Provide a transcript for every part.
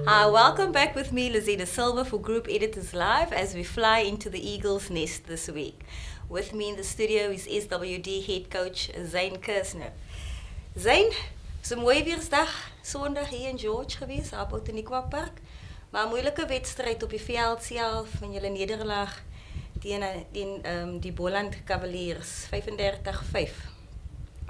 Welcome back with me, Lizina Silva, for Group Editors Live as we fly into the Eagles' nest this week. With me in the studio is SWD head coach Zane Kirchner. Zane, so mooi weersdag Sondag hier in George geweest, op Kempton Park. Maar een moeilijke wedstrijd op je veld zelf, van jullie nederlaag tegen die Boland Cavaliers, 35-5.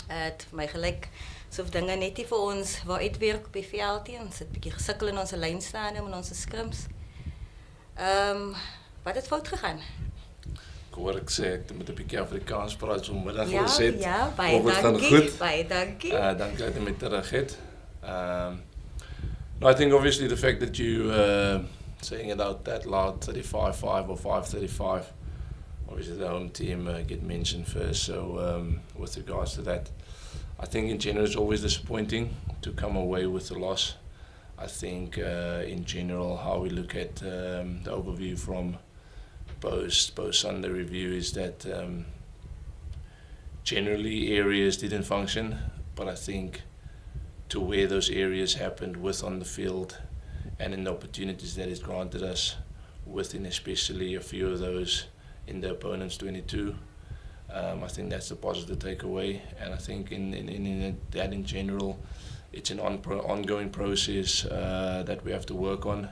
Het vir my gelyk asof dinge net nie vir ons wou uitwerk op die veld nie. Ons het 'n bietjie gesukkel in ons lynstaan en ons scrims. Wat het fout gegaan? Ek hoor ek sê ek moet 'n bietjie Afrikaans praat so middag Ja, gesê. ja, baie dankie. Baie dankie. Dankie dat jy met terug het. No, I think obviously the fact that you saying it out that loud, 35-5 or 5-35, obviously the home team get mentioned first. So with regards to that, I think in general it's always disappointing to come away with a loss. I think in general how we look at the overview from post Sunday review is that generally areas didn't function, but I think to where those areas happened with on the field and in the opportunities that it granted us within especially a few of those in the opponent's 22. I think that's the positive takeaway, and I think in that in general, it's an ongoing process that we have to work on,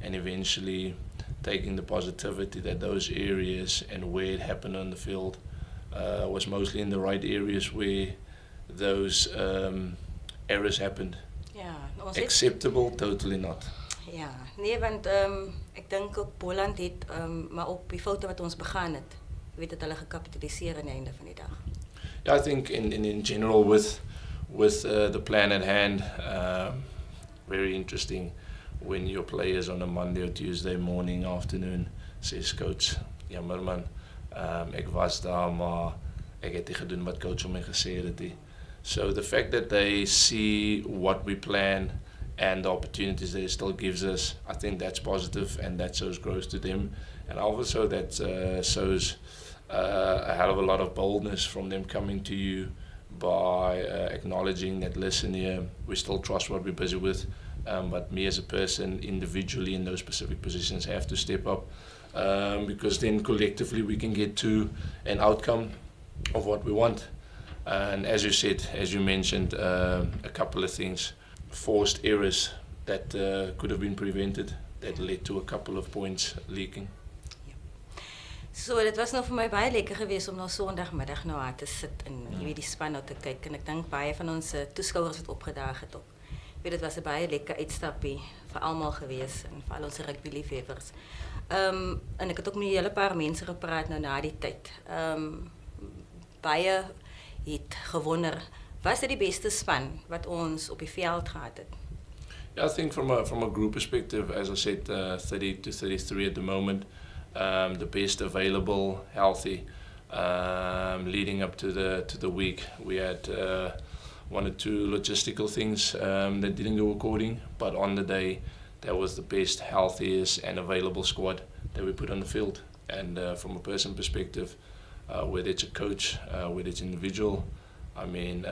and eventually taking the positivity that those areas and where it happened on the field was mostly in the right areas where those errors happened. Ja, Acceptable, totally not. Ja, nee, want ek dink ook Boland het maar op die foute wat ons begaan het, jy weet dat hulle gekapitaliseer aan die einde van die dag. Yeah, I think in general with the plan at hand, very interesting when your players on a Monday or Tuesday morning, afternoon, says coach, jammer man, ek was daar maar ek het nie gedoen wat coach vir my gesê het nie. So the fact that they see what we plan and the opportunities that it still gives us, I think that's positive, and that shows growth to them, and also that shows a hell of a lot of boldness from them coming to you by acknowledging that, listen here, we still trust what we're busy with, but me as a person individually in those specific positions have to step up, because then collectively we can get to an outcome of what we want. And as you said, as you mentioned, a couple of things, forced errors that could have been prevented, that led to a couple of points leaking. So, dit was nou vir my baie lekker geweest om nou Sondagmiddag nou aan te sit en jy weet die span nou te kyk, en ek dink baie van ons toeskouers het opgedaag het ook. Ek weet dit was 'n baie lekker uitstappie vir almal geweest en vir al ons rugby liefhebbers. En ek het ook met 'n hele paar mense gepraat nou na die tyd. Baie het gewonder, was dit die beste span wat ons op die veld gehad het? Yeah, I think from a group perspective, as I said, 30-33 at the moment, the best available, healthy, leading up to the week. We had one or two logistical things that didn't go according, but on the day, that was the best, healthiest, and available squad that we put on the field. And from a person perspective, whether it's a coach, whether it's individual, I mean,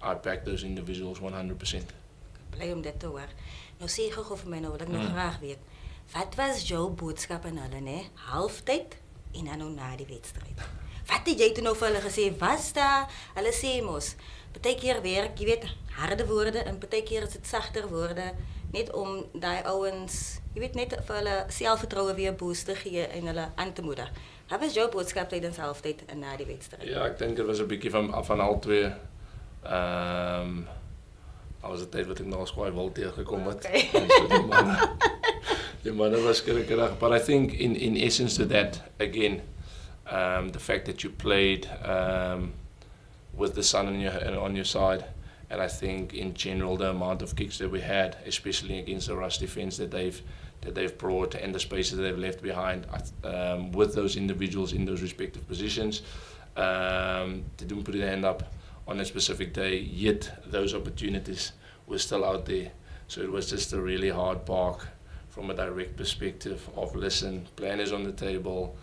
I back those individuals 100%. Bly om dit te hoor. Nou sê gou vir my nou, wat ek nou graag weet. Wat was jou boodskap aan hulle, né? Halftyd en dan nou na die wedstryd. Wat het jy toe nou vir hulle gesê? Was daar, hulle sê mos, partykeer werk, jy weet, harde woorde en partykeer is dit sagter woorde, net om daai ouens, jy weet, net vir hulle selfvertroue weer boost te gee en hulle aan te moedig. Wat was jou boodskap tydens halftyd en na die wedstryd? Ja, ek dink dit was 'n bietjie van al twee. Al was 'n tyd wat ek nou skwaai wil teëgekom het. Okay. So die manne was skrikkerig, but I think in essence to that, again, the fact that you played with the sun on your side, and I think in general the amount of kicks that we had, especially against the rush defense that they've brought and the spaces that they've left behind, with those individuals in those respective positions, they didn't put their hand up on a specific day, yet those opportunities were still out there. So it was just a really hard bark from a direct perspective of, listen, plan is on the table,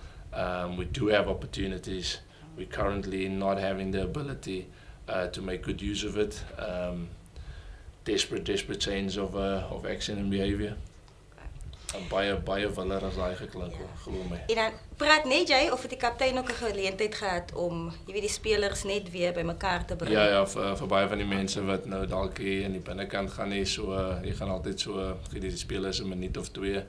we do have opportunities, we're currently not having the ability to make good use of it. desperate change of action and behaviour. Baie willer as daai geklink, glo my. En dan praat net jy of het die kaptein ook 'n geleentheid gehad om, jy weet, die spelers net weer bymekaar te bring? Ja, vir baie van die mense wat nou dalk hier aan die binnekant gaan nie, so jy gaan altyd so gee die spelers 'n minuut of 2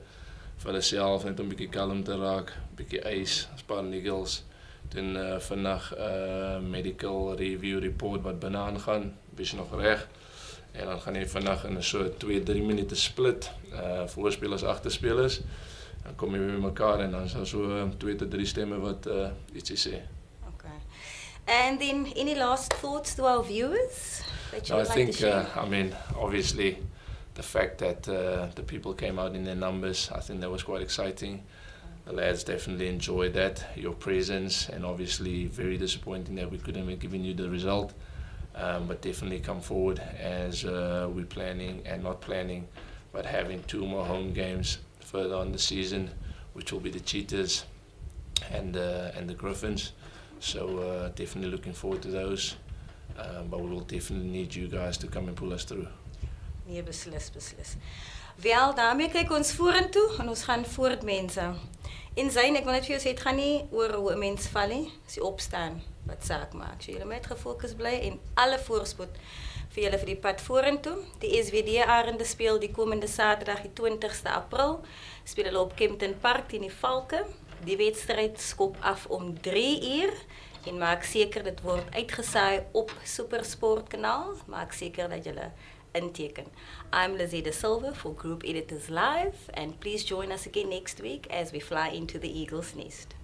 vir hulle self net om 'n bietjie kalm te raak, bietjie ys, SWD Eagles. Dan vandag medical review report wat binne aangaan, is nog reg. En dan gaan jy vandag in so 2-3 minute split, voorspelers, agterspelers. Dan kom jy weer mekaar en dan is daar so 2 tot 3 stemme wat ietsie sê. Okay. And then any last thoughts to our viewers that you would like to share? I mean, obviously the fact that the people came out in their numbers, I think that was quite exciting. The lads definitely enjoyed that, your presence, and obviously very disappointing that we couldn't have given you the result. But definitely come forward as we're planning, and not planning, but having 2 more home games further on the season, which will be the Cheetahs and the Griffins. So definitely looking forward to those. But we will definitely need you guys to come and pull us through. Nee, beslis. Wel, daarmee kyk ons vorentoe en ons gaan voort, mense. En Zane, ek wil net vir jou sê, het gaan nie oor hoe 'n mens val nie, as jy opstaan wat saak maak. So julle moet gefokus bly en alle voorspoed vir julle vir die pad vorentoe. Die SWD Arende speel die komende Saterdag, die 20ste April. Speel hulle op Kempton Park teen die Falcons. Die wedstryd skop af om 3 uur. En maak seker dit word uitgesaai op SuperSport kanaal. Maak seker dat julle inteken. I'm Lizzie Silva for Group Editors Live, and please join us again next week as we fly into the Eagles' nest.